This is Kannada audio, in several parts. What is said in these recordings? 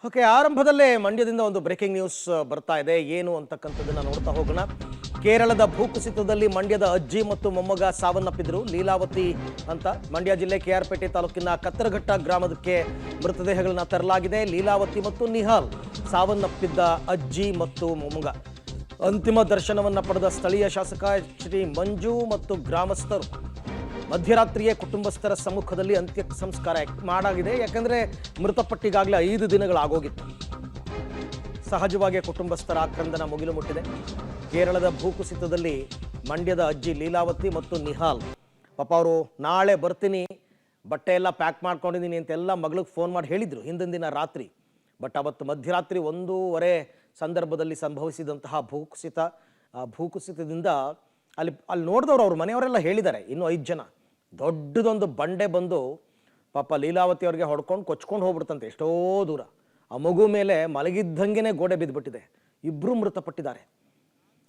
ಓಕೆ, ಆರಂಭದಲ್ಲೇ ಮಂಡ್ಯದಿಂದ ಒಂದು ಬ್ರೇಕಿಂಗ್ ನ್ಯೂಸ್ ಬರ್ತಾ ಇದೆ. ಏನು ಅಂತಕ್ಕಂಥದ್ದನ್ನ ನೋಡ್ತಾ ಹೋಗೋಣ. ಕೇರಳದ ಭೂಕುಸಿತದಲ್ಲಿ ಮಂಡ್ಯದ ಅಜ್ಜಿ ಮತ್ತು ಮೊಮ್ಮಗ ಸಾವನ್ನಪ್ಪಿದ್ರು. ಲೀಲಾವತಿ ಅಂತ ಮಂಡ್ಯ ಜಿಲ್ಲೆ ಕೆಆರ್ಪೇಟೆ ತಾಲೂಕಿನ ಕತ್ತರಘಟ್ಟ ಗ್ರಾಮಕ್ಕೆ ಮೃತದೇಹಗಳನ್ನ ತರಲಾಗಿದೆ. ಲೀಲಾವತಿ ಮತ್ತು ನಿಹಾಲ್ ಸಾವನ್ನಪ್ಪಿದ್ದ ಅಜ್ಜಿ ಮತ್ತು ಮೊಮ್ಮಗ. ಅಂತಿಮ ದರ್ಶನವನ್ನ ಪಡೆದ ಸ್ಥಳೀಯ ಶಾಸಕ ಶ್ರೀ ಮಂಜು ಮತ್ತು ಗ್ರಾಮಸ್ಥರು ಮಧ್ಯರಾತ್ರಿಯೇ ಕುಟುಂಬಸ್ಥರ ಸಮ್ಮುಖದಲ್ಲಿ ಅಂತ್ಯ ಸಂಸ್ಕಾರ ಮಾಡಾಗಿದೆ. ಯಾಕಂದ್ರೆ ಮೃತಪಟ್ಟಿಗಾಗಲೇ 5 ದಿನಗಳಾಗೋಗಿತ್ತು. ಸಹಜವಾಗಿ ಕುಟುಂಬಸ್ಥರ ಆಕ್ರಂದನ ಮುಗಿಲು ಮುಟ್ಟಿದೆ. ಕೇರಳದ ಭೂಕುಸಿತದಲ್ಲಿ ಮಂಡ್ಯದ ಅಜ್ಜಿ ಲೀಲಾವತಿ ಮತ್ತು ನಿಹಾಲ್ ಪಾಪ ಅವರು ನಾಳೆ ಬರ್ತೀನಿ, ಬಟ್ಟೆ ಎಲ್ಲ ಪ್ಯಾಕ್ ಮಾಡ್ಕೊಂಡಿದ್ದೀನಿ ಅಂತೆಲ್ಲ ಮಗಳಿಗೆ ಫೋನ್ ಮಾಡಿ ಹೇಳಿದ್ರು ಹಿಂದಿನ ದಿನ ರಾತ್ರಿ. ಬಟ್ ಅವತ್ತು ಮಧ್ಯರಾತ್ರಿ 1:15 ಸಂದರ್ಭದಲ್ಲಿ ಸಂಭವಿಸಿದಂತಹ ಭೂಕುಸಿತದಿಂದ ಅಲ್ಲಿ ನೋಡಿದವರು ಅವ್ರ ಮನೆಯವರೆಲ್ಲ ಹೇಳಿದ್ದಾರೆ, ಇನ್ನೂ 5 ಜನ. ದೊಡ್ಡದೊಂದು ಬಂಡೆ ಬಂದು ಪಾಪ ಲೀಲಾವತಿ ಅವ್ರಿಗೆ ಹೊಡ್ಕೊಂಡು ಕೊಚ್ಕೊಂಡು ಹೋಗ್ಬಿಡ್ತಂತೆ ಎಷ್ಟೋ ದೂರ. ಆ ಮಗು ಮೇಲೆ ಮಲಗಿದ್ದಂಗೆ ಗೋಡೆ ಬಿದ್ದುಬಿಟ್ಟಿದೆ. 2 ಮೃತಪಟ್ಟಿದ್ದಾರೆ.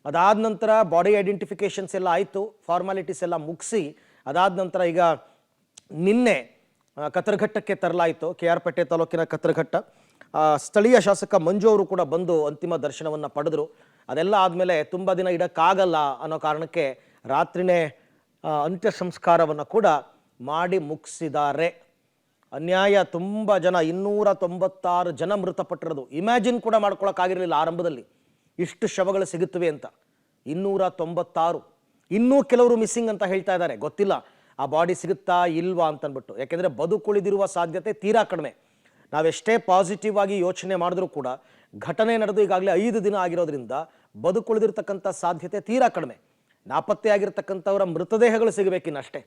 ಅದಾದ ನಂತರ ಬಾಡಿ ಐಡೆಂಟಿಫಿಕೇಷನ್ಸ್ ಎಲ್ಲ ಆಯಿತು, ಫಾರ್ಮಾಲಿಟೀಸ್ ಎಲ್ಲ ಮುಗಿಸಿ ಅದಾದ ನಂತರ ಈಗ ನಿನ್ನೆ ಕತ್ತರಘಟ್ಟಕ್ಕೆ ತರಲಾಯಿತು. KR-ಪೇಟೆ ತಾಲೂಕಿನ ಕತ್ತರಘಟ್ಟ. ಸ್ಥಳೀಯ ಶಾಸಕ ಮಂಜು ಅವರು ಕೂಡ ಬಂದು ಅಂತಿಮ ದರ್ಶನವನ್ನು ಪಡೆದರು. ಅದೆಲ್ಲ ಆದಮೇಲೆ ತುಂಬ ದಿನ ಇಡೋಕ್ಕಾಗಲ್ಲ ಅನ್ನೋ ಕಾರಣಕ್ಕೆ ರಾತ್ರಿನೇ ಅಂತ್ಯ ಸಂಸ್ಕಾರವನ್ನು ಕೂಡ ಮಾಡಿ ಮುಗಿಸಿದ್ದಾರೆ. ಅನ್ಯಾಯ. ತುಂಬ ಜನ, 296 ಜನ ಮೃತಪಟ್ಟಿರೋದು. ಇಮ್ಯಾಜಿನ್ ಕೂಡ ಮಾಡ್ಕೊಳಕ್ಕಾಗಿರಲಿಲ್ಲ ಆರಂಭದಲ್ಲಿ ಇಷ್ಟು ಶವಗಳು ಸಿಗುತ್ತವೆ ಅಂತ. 296. ಇನ್ನೂ ಕೆಲವರು ಮಿಸ್ಸಿಂಗ್ ಅಂತ ಹೇಳ್ತಾ ಇದ್ದಾರೆ. ಗೊತ್ತಿಲ್ಲ ಆ ಬಾಡಿ ಸಿಗುತ್ತಾ ಇಲ್ವಾ ಅಂತನ್ಬಿಟ್ಟು. ಯಾಕೆಂದರೆ ಬದುಕುಳಿದಿರುವ ಸಾಧ್ಯತೆ ತೀರಾ ಕಡಿಮೆ. ನಾವೆಷ್ಟೇ ಪಾಸಿಟಿವ್ ಆಗಿ ಯೋಚನೆ ಮಾಡಿದ್ರೂ ಕೂಡ ಘಟನೆ ನಡೆದು ಈಗಾಗಲೇ 5 ದಿನ ಆಗಿರೋದ್ರಿಂದ ಬದುಕುಳಿದಿರ್ತಕ್ಕಂಥ ಸಾಧ್ಯತೆ ತೀರಾ ಕಡಿಮೆ. ನಾಪತ್ತೆಯಾಗಿರ್ತಕ್ಕಂಥವರ ಮೃತದೇಹಗಳು ಸಿಗಬೇಕಿನ್ನಷ್ಟೇ.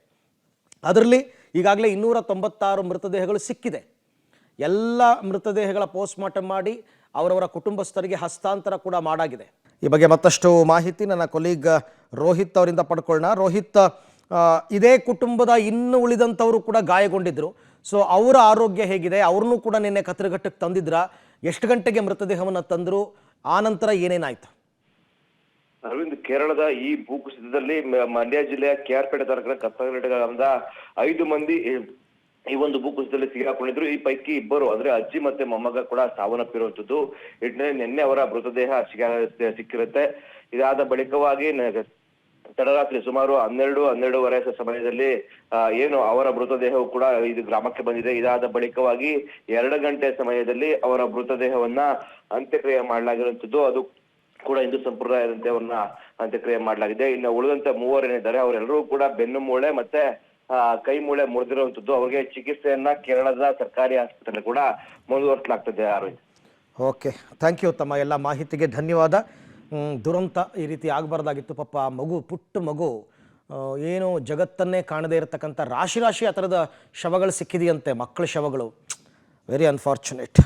ಅದರಲ್ಲಿ ಈಗಾಗಲೇ 296 ಮೃತದೇಹಗಳು ಸಿಕ್ಕಿದೆ. ಎಲ್ಲ ಮೃತದೇಹಗಳ ಪೋಸ್ಟ್ಮಾರ್ಟಮ್ ಮಾಡಿ ಅವರವರ ಕುಟುಂಬಸ್ಥರಿಗೆ ಹಸ್ತಾಂತರ ಕೂಡ ಮಾಡಾಗಿದೆ. ಈ ಬಗ್ಗೆ ಮತ್ತಷ್ಟು ಮಾಹಿತಿ ನನ್ನ ಕೊಲೀಗ್ ರೋಹಿತ್ ಅವರಿಂದ ಪಡ್ಕೊಳ್ಳೋಣ. ರೋಹಿತ್, ಇದೇ ಕುಟುಂಬದ ಇನ್ನು ಉಳಿದಂಥವರು ಕೂಡ ಗಾಯಗೊಂಡಿದ್ರು. ಸೊ ಅವರ ಆರೋಗ್ಯ ಹೇಗಿದೆ? ಅವ್ರನ್ನೂ ಕೂಡ ನಿನ್ನೆ ಕತ್ತರಘಟ್ಟಕ್ಕೆ ತಂದಿದ್ರ? ಎಷ್ಟು ಗಂಟೆಗೆ ಮೃತದೇಹವನ್ನು ತಂದ್ರು? ಆ ನಂತರ ಏನೇನಾಯ್ತು? ಅರವಿಂದ್, ಕೇರಳದ ಈ ಭೂಕುಸಿತದಲ್ಲಿ ಮಂಡ್ಯ ಜಿಲ್ಲೆಯ KR-ಪೇಟೆ ತಾಲೂಕಿನ ಕತ್ತರಘಟ್ಟ ಗ್ರಾಮದ 5 ಮಂದಿ ಈ ಒಂದು ಭೂಕುಸಿತದಲ್ಲಿ ಸಿಗಾಕೊಂಡಿದ್ರು. ಈ ಪೈಕಿ 2 ಅಂದ್ರೆ ಅಜ್ಜಿ ಮತ್ತೆ ಮೊಮ್ಮಗ ಕೂಡ ಸಾವನ್ನಪ್ಪಿರುವಂತದ್ದು. ನಿನ್ನೆ ಅವರ ಮೃತದೇಹ ಸಿಕ್ಕಿರುತ್ತೆ. ಇದಾದ ಬಳಿಕವಾಗಿ ತಡರಾತ್ರಿ ಸುಮಾರು 12-12:30 ಸಮಯದಲ್ಲಿ ಏನು ಅವರ ಮೃತದೇಹವು ಕೂಡ ಇದು ಗ್ರಾಮಕ್ಕೆ ಬಂದಿದೆ. ಇದಾದ ಬಳಿಕವಾಗಿ 2 ಗಂಟೆ ಸಮಯದಲ್ಲಿ ಅವರ ಮೃತದೇಹವನ್ನ ಅಂತ್ಯಕ್ರಿಯೆ ಮಾಡಲಾಗಿರುವಂತದ್ದು. ಅದು ಕೂಡ ಹಿಂದೂ ಸಂಪ್ರದಾಯದಂತೆ ಅವನ್ನ ಅಂತ್ಯಕ್ರಿಯೆ ಮಾಡಲಾಗಿದೆ. ಇನ್ನು ಉಳಿದಂತೆ 3 ಏನಿದ್ದಾರೆ ಅವರೆಲ್ಲರೂ ಕೂಡ ಬೆನ್ನು ಮೂಳೆ ಮತ್ತೆ ಕೈ ಮೂಳೆ ಮುರಿದಿರುವಂತದ್ದು. ಅವರಿಗೆ ಚಿಕಿತ್ಸೆಯನ್ನ ಕೇರಳದ ಸರ್ಕಾರಿ ಆಸ್ಪತ್ರೆ ಕೂಡ ಮುಂದುವರಿಸಲಾಗ್ತದೆ. Arvind, okay, thank you. ತಮ್ಮ ಎಲ್ಲ ಮಾಹಿತಿಗೆ ಧನ್ಯವಾದ. ದುರಂತ ಈ ರೀತಿ ಆಗಬಾರ್ದಾಗಿತ್ತು. ಪಾಪ ಮಗು, ಪುಟ್ಟ ಮಗು, ಏನು ಜಗತ್ತನ್ನೇ ಕಾಣದೇ ಇರತಕ್ಕಂಥ ರಾಶಿ ಆ ಥರದ ಶವಗಳು ಸಿಕ್ಕಿದೆಯಂತೆ, ಮಕ್ಕಳ ಶವಗಳು. Very unfortunate.